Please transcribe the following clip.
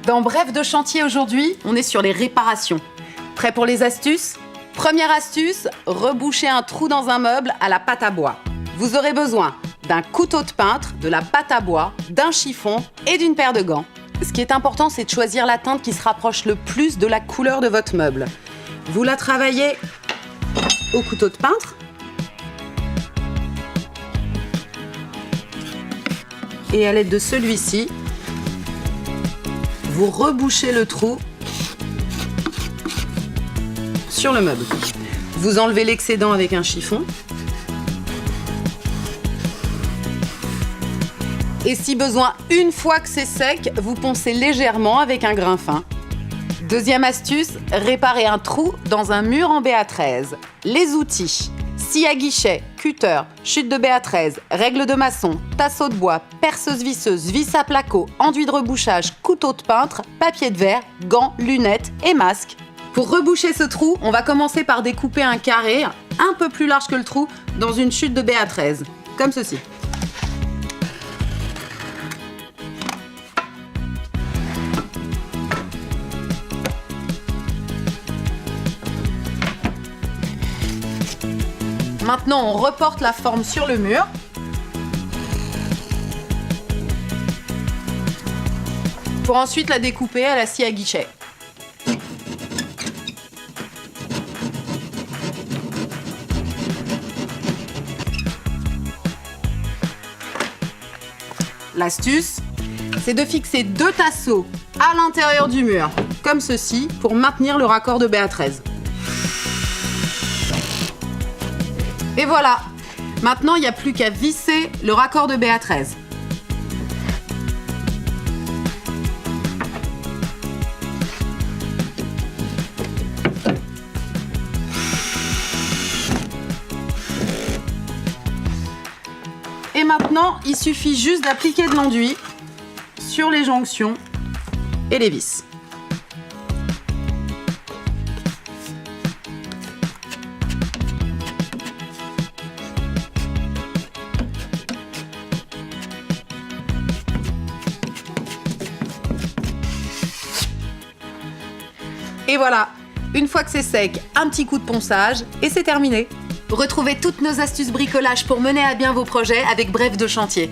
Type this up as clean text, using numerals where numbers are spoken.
Dans Bref de chantier aujourd'hui, on est sur les réparations. Prêt pour les astuces? Première astuce, reboucher un trou dans un meuble à la pâte à bois. Vous aurez besoin d'un couteau de peintre, de la pâte à bois, d'un chiffon et d'une paire de gants. Ce qui est important, c'est de choisir la teinte qui se rapproche le plus de la couleur de votre meuble. Vous la travaillez au couteau de peintre. Et à l'aide de celui-ci, vous rebouchez le trou sur le meuble. Vous enlevez l'excédent avec un chiffon. Et si besoin, une fois que c'est sec, vous poncez légèrement avec un grain fin. Deuxième astuce, réparer un trou dans un mur en BA13. Les outils: scie à guichet, cutter, chute de BA13, règle de maçon, tasseau de bois, perceuse visseuse, vis à placo, enduit de rebouchage, couteau de peintre, papier de verre, gants, lunettes et masque. Pour reboucher ce trou, on va commencer par découper un carré un peu plus large que le trou dans une chute de BA13, comme ceci. Maintenant, on reporte la forme sur le mur. Pour ensuite la découper à la scie à guichet. L'astuce, c'est de fixer 2 tasseaux à l'intérieur du mur, comme ceci, pour maintenir le raccord de BA13. Et voilà, maintenant il n'y a plus qu'à visser le raccord de BA13. Et maintenant, il suffit juste d'appliquer de l'enduit sur les jonctions et les vis. Et voilà, une fois que c'est sec, un petit coup de ponçage et c'est terminé. Retrouvez toutes nos astuces bricolage pour mener à bien vos projets avec Bref de chantier.